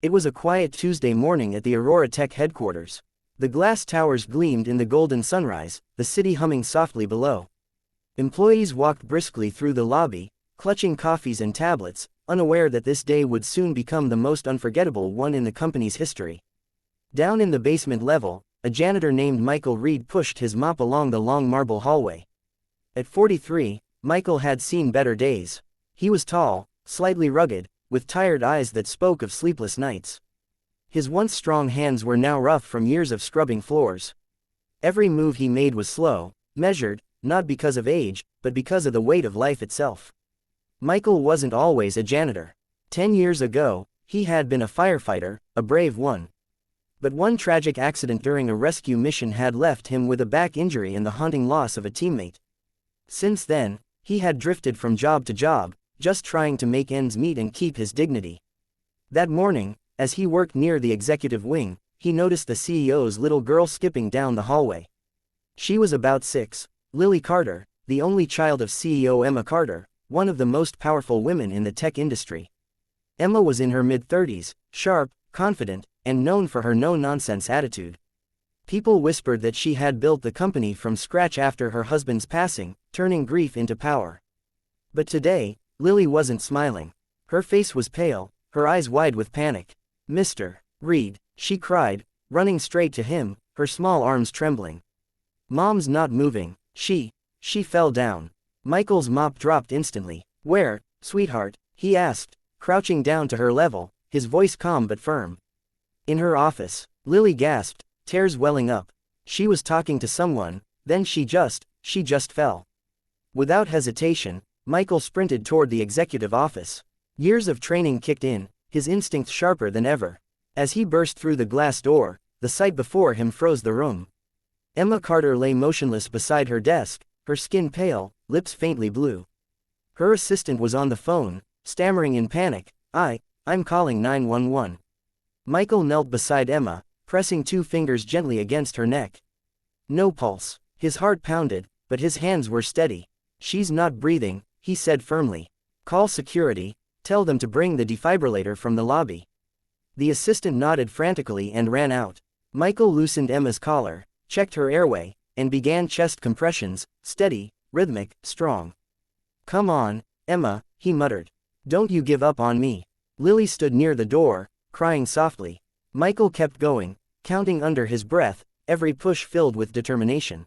It was a quiet Tuesday morning at the Aurora Tech headquarters. The glass towers gleamed in the golden sunrise, the city humming softly below. Employees walked briskly through the lobby, clutching coffees and tablets, unaware that this day would soon become the most unforgettable one in the company's history. Down in the basement level, a janitor named Michael Reed pushed his mop along the long marble hallway. At 43, Michael had seen better days. He was tall, slightly rugged, with tired eyes that spoke of sleepless nights. His once strong hands were now rough from years of scrubbing floors. Every move he made was slow, measured, not because of age, but because of the weight of life itself. Michael wasn't always a janitor. 10 years ago, he had been a firefighter, a brave one. But one tragic accident during a rescue mission had left him with a back injury and the haunting loss of a teammate. Since then, he had drifted from job to job, just trying to make ends meet and keep his dignity. That morning, as he worked near the executive wing, he noticed the CEO's little girl skipping down the hallway. She was about 6, Lily Carter, the only child of CEO Emma Carter, one of the most powerful women in the tech industry. Emma was in her mid-30s, sharp, confident, and known for her no-nonsense attitude. People whispered that she had built the company from scratch after her husband's passing, turning grief into power. But today, Lily wasn't smiling. Her face was pale, her eyes wide with panic. "Mr. Reed," she cried, running straight to him, her small arms trembling. "Mom's not moving, she fell down." Michael's mop dropped instantly. "Where, sweetheart?" he asked, crouching down to her level, his voice calm but firm. "In her office," Lily gasped, tears welling up. She was talking to someone, then she just fell. Without hesitation, Michael sprinted toward the executive office. Years of training kicked in, his instincts sharper than ever. As he burst through the glass door, the sight before him froze the room. Emma Carter lay motionless beside her desk, her skin pale, lips faintly blue. Her assistant was on the phone, stammering in panic, I'm calling 911. Michael knelt beside Emma, pressing 2 fingers gently against her neck. No pulse. His heart pounded, but his hands were steady. "She's not breathing," he said firmly. "Call security, tell them to bring the defibrillator from the lobby." The assistant nodded frantically and ran out. Michael loosened Emma's collar, checked her airway, and began chest compressions, steady, rhythmic, strong. "Come on, Emma," he muttered. "Don't you give up on me." Lily stood near the door, crying softly. Michael kept going, counting under his breath, every push filled with determination.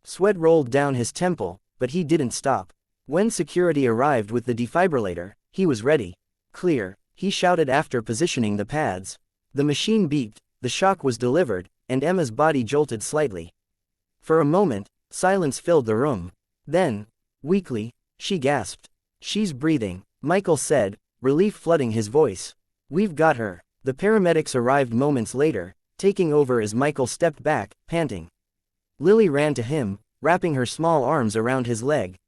Sweat rolled down his temple, but he didn't stop. When security arrived with the defibrillator, he was ready. "Clear," he shouted after positioning the pads. The machine beeped, the shock was delivered, and Emma's body jolted slightly. For a moment, silence filled the room. Then, weakly, she gasped. "She's breathing," Michael said, relief flooding his voice. "We've got her." The paramedics arrived moments later, taking over as Michael stepped back, panting. Lily ran to him, wrapping her small arms around his leg.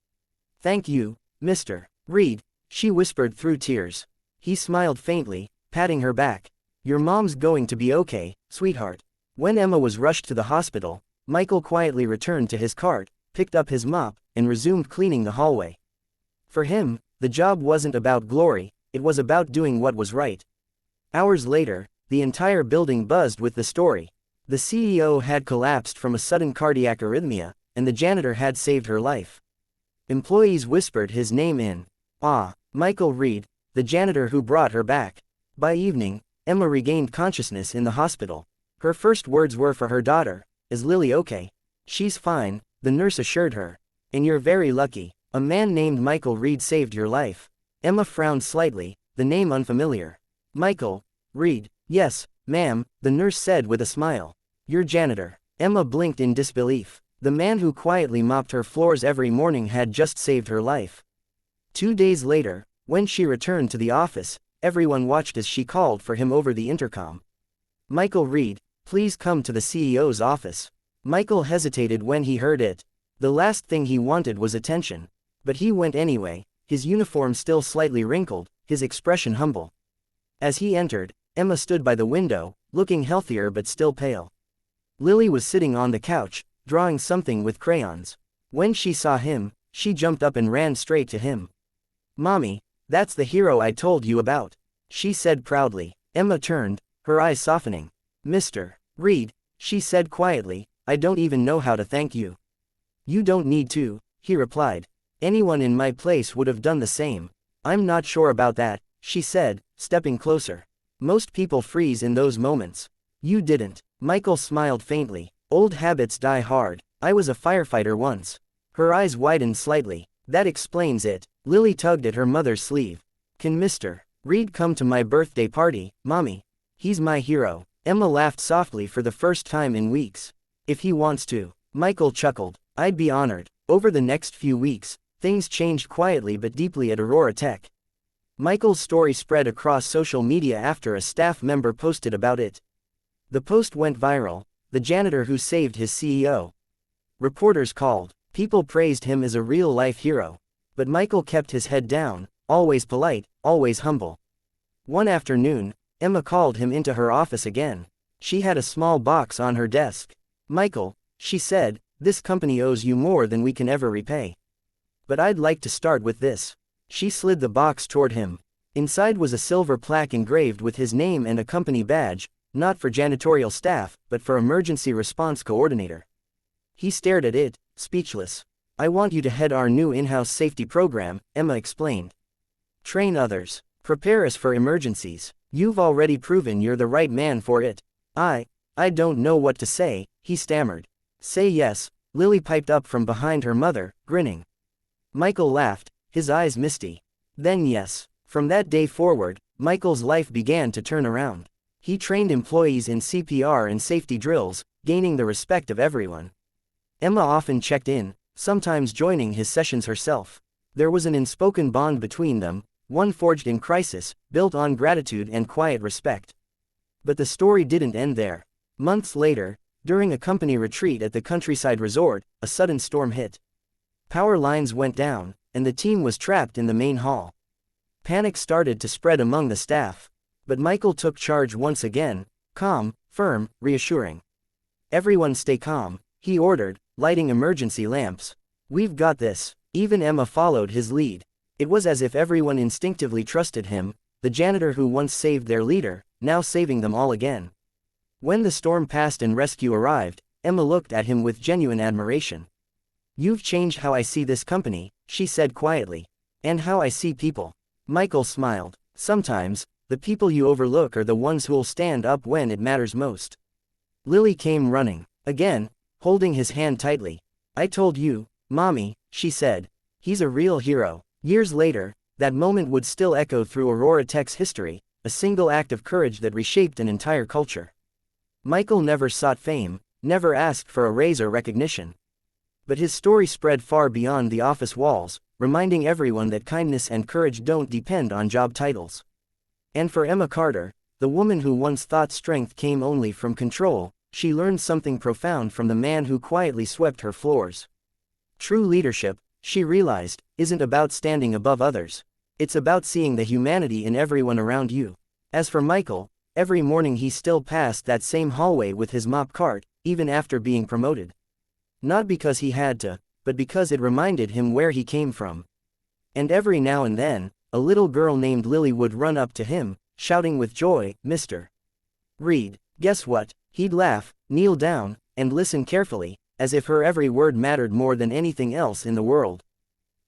"Thank you, Mr. Reed," she whispered through tears. He smiled faintly, patting her back. "Your mom's going to be okay, sweetheart." When Emma was rushed to the hospital, Michael quietly returned to his cart, picked up his mop, and resumed cleaning the hallway. For him, the job wasn't about glory, it was about doing what was right. Hours later, the entire building buzzed with the story. The CEO had collapsed from a sudden cardiac arrhythmia, and the janitor had saved her life. Employees whispered his name in awe. Michael Reed, the janitor who brought her back. By evening, Emma regained consciousness in the hospital. Her first words were for her daughter. "Is Lily okay?" "She's fine," the nurse assured her. "And you're very lucky. A man named Michael Reed saved your life." Emma frowned slightly, the name unfamiliar. "Michael Reed." "Yes, ma'am," the nurse said with a smile. "Your janitor." Emma blinked in disbelief. The man who quietly mopped her floors every morning had just saved her life. 2 days later, when she returned to the office, everyone watched as she called for him over the intercom. "Michael Reed, please come to the CEO's office." Michael hesitated when he heard it. The last thing he wanted was attention. But he went anyway, his uniform still slightly wrinkled, his expression humble. As he entered, Emma stood by the window, looking healthier but still pale. Lily was sitting on the couch, drawing something with crayons. When she saw him, she jumped up and ran straight to him. "Mommy, that's the hero I told you about," she said proudly. Emma turned, her eyes softening. Mr. Reed, she said quietly, I don't even know how to thank you. You don't need to, he replied. Anyone in my place would have done the same. I'm not sure about that, she said, stepping closer. Most people freeze in those moments. You didn't. Michael smiled faintly. Old habits die hard. I was a firefighter once. Her eyes widened slightly. That explains it. Lily tugged at her mother's sleeve. Can Mr. Reed come to my birthday party, Mommy? He's my hero. Emma laughed softly for the first time in weeks. If he wants to. Michael chuckled. I'd be honored. Over the next few weeks, things changed quietly but deeply at Aurora Tech. Michael's story spread across social media after a staff member posted about it. The post went viral, the janitor who saved his CEO. Reporters called. People praised him as a real-life hero. But Michael kept his head down, always polite, always humble. One afternoon, Emma called him into her office again. She had a small box on her desk. Michael, she said, this company owes you more than we can ever repay. But I'd like to start with this. She slid the box toward him. Inside was a silver plaque engraved with his name and a company badge, not for janitorial staff, but for emergency response coordinator. He stared at it, speechless. I want you to head our new in-house safety program, Emma explained. Train others. Prepare us for emergencies. You've already proven you're the right man for it. I don't know what to say, he stammered. Say yes, Lily piped up from behind her mother, grinning. Michael laughed, his eyes misty. Then yes. From that day forward, Michael's life began to turn around. He trained employees in CPR and safety drills, gaining the respect of everyone. Emma often checked in, sometimes joining his sessions herself. There was an unspoken bond between them, one forged in crisis, built on gratitude and quiet respect. But the story didn't end there. Months later, during a company retreat at the countryside resort, a sudden storm hit. Power lines went down, and the team was trapped in the main hall. Panic started to spread among the staff. But Michael took charge once again, calm, firm, reassuring. Everyone stay calm, he ordered, lighting emergency lamps. We've got this. Even Emma followed his lead. It was as if everyone instinctively trusted him, the janitor who once saved their leader, now saving them all again. When the storm passed and rescue arrived, Emma looked at him with genuine admiration. You've changed how I see this company, she said quietly. And how I see people. Michael smiled. Sometimes, the people you overlook are the ones who'll stand up when it matters most. Lily came running. Again, holding his hand tightly. I told you, Mommy, she said. He's a real hero. Years later, that moment would still echo through Aurora Tech's history, a single act of courage that reshaped an entire culture. Michael never sought fame, never asked for a raise or recognition. But his story spread far beyond the office walls, reminding everyone that kindness and courage don't depend on job titles. And for Emma Carter, the woman who once thought strength came only from control, she learned something profound from the man who quietly swept her floors. True leadership, she realized, isn't about standing above others. It's about seeing the humanity in everyone around you. As for Michael, every morning he still passed that same hallway with his mop cart, even after being promoted. Not because he had to, but because it reminded him where he came from. And every now and then, a little girl named Lily would run up to him, shouting with joy, Mr. Reed. Guess what? He'd laugh, kneel down, and listen carefully, as if her every word mattered more than anything else in the world.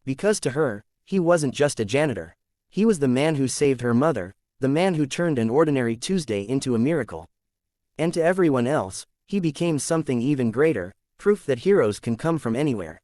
Because to her, he wasn't just a janitor. He was the man who saved her mother, the man who turned an ordinary Tuesday into a miracle. And to everyone else, he became something even greater, proof that heroes can come from anywhere.